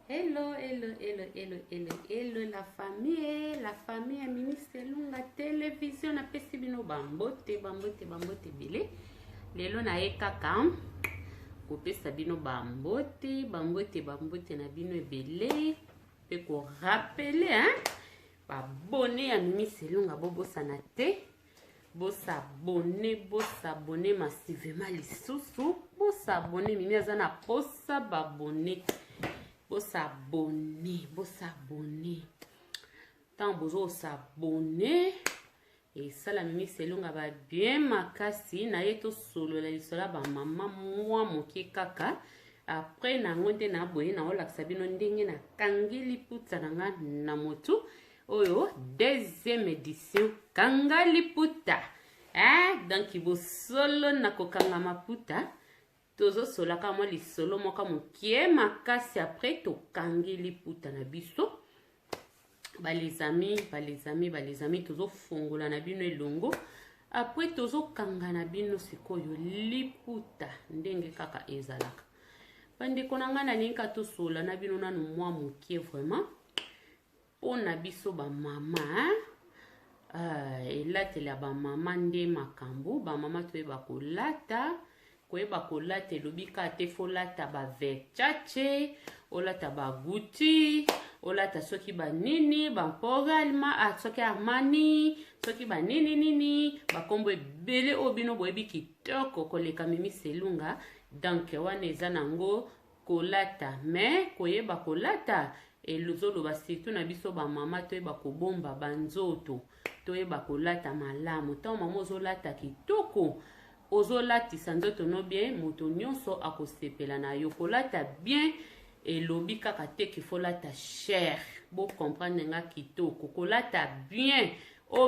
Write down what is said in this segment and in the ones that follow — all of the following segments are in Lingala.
Hello, hello, hello, hello, hello, hello, la famille ya Mimi Selunga télévision na pesi bino bambote bele. Lelo na ye kaka kopesa bino bambote na bino ebele pe ko rappeler hein babone ya Mimi Selunga bobosana te. Bosabone massivement lisusu. Bosabone Mimi aza na posa babone. Bosabone. Tant bozo s'abonner et ça la Mimi Selunga va bien makasi na yeto solo la lisola ba mama mwa moke kaka après na ngonde na boye na olakisa bino ndenge na kangili puta na motu oyo deuxième édition kangali puta donc ibo solo na kokanga maputa tozo sola kama lisolo moka mokie makasi après to kangili puta na biso les amis tozo fungola na bino elongo après tozo kanga na bino sikoyo liputa ndenge kaka ezalaka bandeko na nga na linka to sola na bino nanu mwa mokie vraiment pona biso ba mama elatela ba mama nde makambo ba mama toyeba kolata koyeba kolata elobika te folata ba vechache olata ba guti olata soki ba nini ba poralma soki armani soki ba nini ba kombo ebele obino boyebi kitoko koleka Mimi Selunga donc wana eza nango kolata mais koyeba kolata elozolo ba surtout na biso ba mama toyeba kobomba banzoto toyeba kolata malamu tant mama ozolata kitoko ozolatisa nzoto no bien moto nyonso akosepela na yo kolata bien elobi kaka te qu'il faut lata cher bo comprendre nga kitoko kolata bien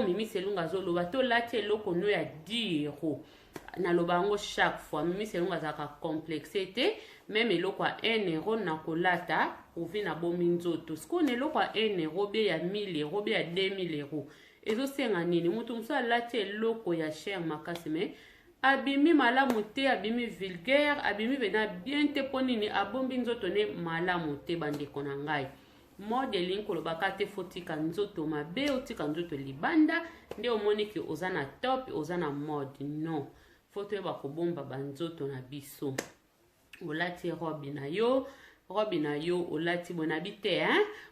Mimi Selunga zoloba to lati eloko no ya 10 euros na loba ngo chaque fois Mimi Selunga zaka complexe te même eloko a 1 euro na kolata ovi na bomi nzoto siko ne eloko a 1 euro be ya 1000 euros be ya 2000 euros ezo senga nini mutu musa lati eloko ya cher makasi me abimi malamu te abimi vulgaire abimi bena bien te ponini abombi nzoto ne malamu te bandeko na ngai modeling kolobaka te fotika nzoto mabe otika nzoto libanda nde omoni ki ozana top ozana mode non foto eba kobomba banzoto na biso olati robe na yo olati bona bite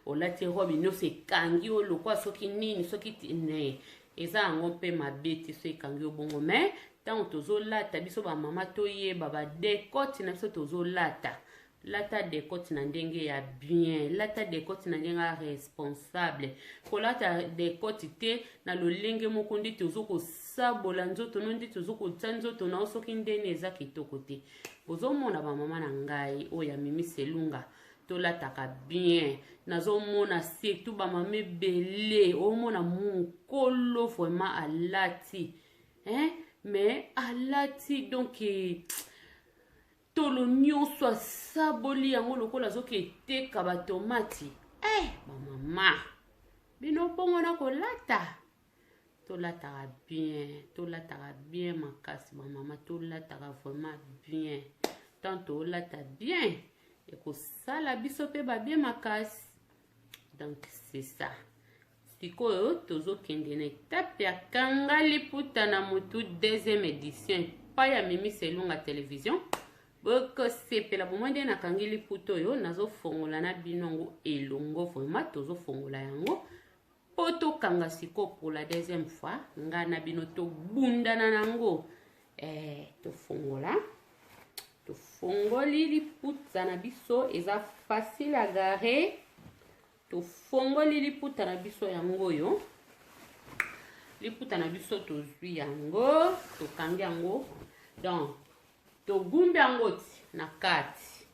olati robe no se kangi olokwa soki nini soki ne eza ngo pe mabeti so ekangi obongo mais tant tozolata biso ba mama toyeba ba décote na biso tozolata lata décote na ndenge ya bien lata décote na ndenge ya responsable kolata décote te na lolenge moko ndi tozokosabola nzoto no ndi tozokotsa nzoto na osoki ndene eza kitoko te bozomona ba mama na ngai oya Mimi Selunga tolataka bien nazomona surtout ba mama ebele omona mokolo vraiment alati mais alati donc tolo nyonso asaboli yango lokola zoki eteka batomati bamama bino bongo na kolata tolataka bien makasi bamama tolataka vraiment bien tant olata bien ekosala biso pe babien makasi donc c'est ça sikoyo tozokende na etape ya kangali puta na motu deuxième édition pa ya Mimi Selunga télévision bokosepela bomoi nde nakangeli puta oyo nazofongola na binongo elongo vraiment tozofongola yango po tokanga siko pour la deuxième fois nga na bino tobundana nango tofongoli liputa na biso eza facile à garer tofongoli liputa na biso yango yo liputa na biso tozwi yango tokangi yango donc togumbi yango ti na kati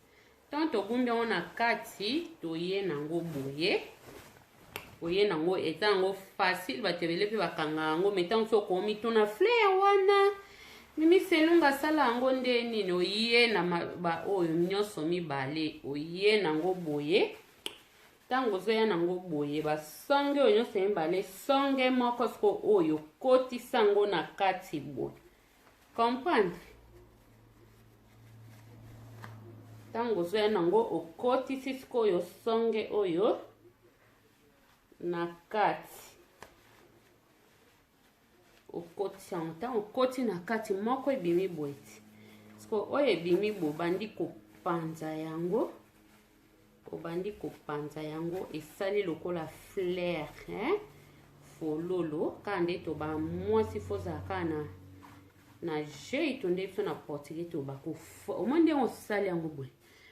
tant togumbi yango na kati toye nango boye nango eza yango facile batebele pe bakanga yango metant so komi tona fleur wana Mimi Selunga sala yango nde nini oye na oyo nyonso mibale oye nango boye tango zoya nango boye basonge oyo nyonso mibale songe moko siko oyo kotisa yango na kati boye comprendre Tango ozoya nango okotisi sikoyo songe oyo na kati. Okotisi yango ntango okoti na kati moko ebimi boye ti. Siko oyo ebimi bo bandi kopanza yango. Obandi kopanza yango esali lokola fleur, fololo kande to ba mwasi fozaka na jei to nde so na portugais to ba ko omande on sali yango boye.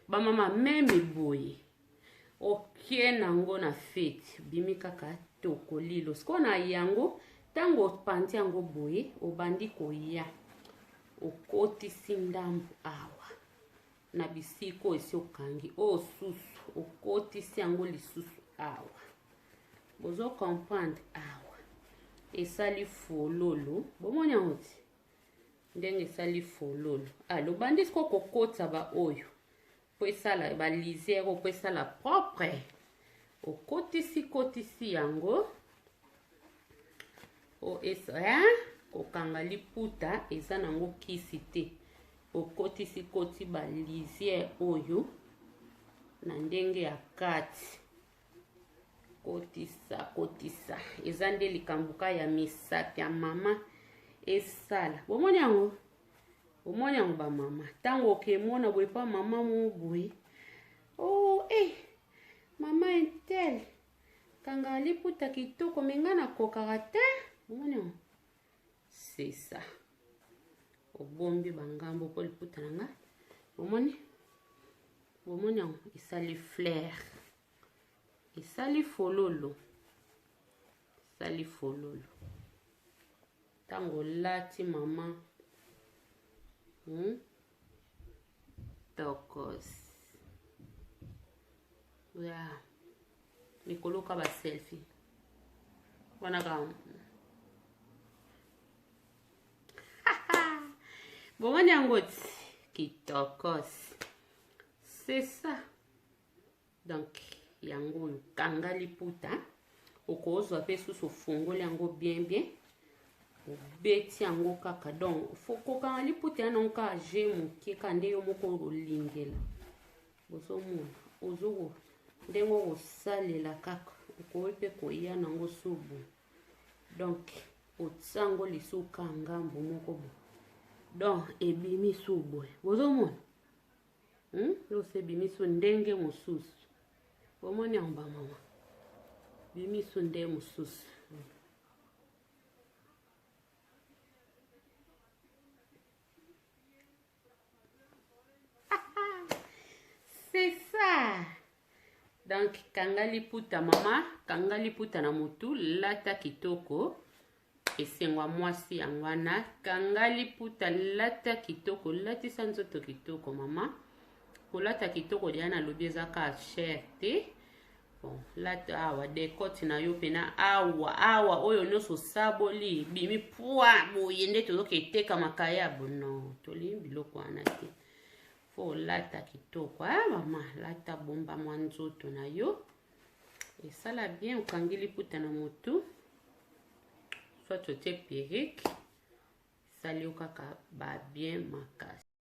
Ba mama meme boye. Okie nango na fete bimi kaka to kolilo. Siko na yango tango opanzi yango boye obandi koya. Okotisi ndambu awa. Na bisiko esi okangi o susu okotisi yango lisusu awa. Bozo comprendre awa. Esali fololo. Bomoni yango ti. Ndenge esali fololo. Alo bandi siko kokotsa ba oyo. Po esala ba lisière po esala propre. Okotisi yango. O esa kokanga liputa eza nango kisi te. Okotisi koti ba lisière oyo na ndenge ya kati. Kotisa. Eza nde likambuka ya misapi ya mama esala. Bomoni yango? Bomoni yango ba mama. Tango okemona boye pa mama mo boye. Oh, mama intel. Kanga liputa kitoko menga na kokaka te. Bomoni yango? C'est ça. Obombi bangambo po liputa nanga. Bomoni? Bomoni yango esali fleur. Esali fololo. Esali fololo. Tango lati mama. Tokos. Ya. Nikoloka ba selfie. Wana kama. Bomoni yango ti kitokos. C'est ça. Donc yango kanga liputa. Okozwa pe susu fongoli yango bien. Obeti yango kaka. Donc foko kanga liputa yango ka je muke kande yo moko olingela. Bozo mona. Ozo ndengo osalela kaka. Okowe pe koya nango subu. Donc otsango lisu kanga moko bo. Donc ebimi subu. Bozo mona. Yo se bimiso ndenge mosusu. Bomoni yango ba mama. Bimiso ndenge mosusu. C'est ça. Donc kanga liputa mama, kanga liputa na mutu, lata kitoko. Esengwa mwasi yangwana, kanga liputa lata kitoko, latisa nzoto kitoko mama. Kolata kitoko diana lobi ezaka cher te. Bon, lata awa dekoti na yo pena awa oyo nyonso saboli bimi poa boye nde tozoka eteka makaya bono toli biloko wana te. Fo lata kitoko mama lata bomba mwa nzoto na yo. Esala bien okangi liputa na motu. Soit otie perruque. Sali okaka ba bien makasi.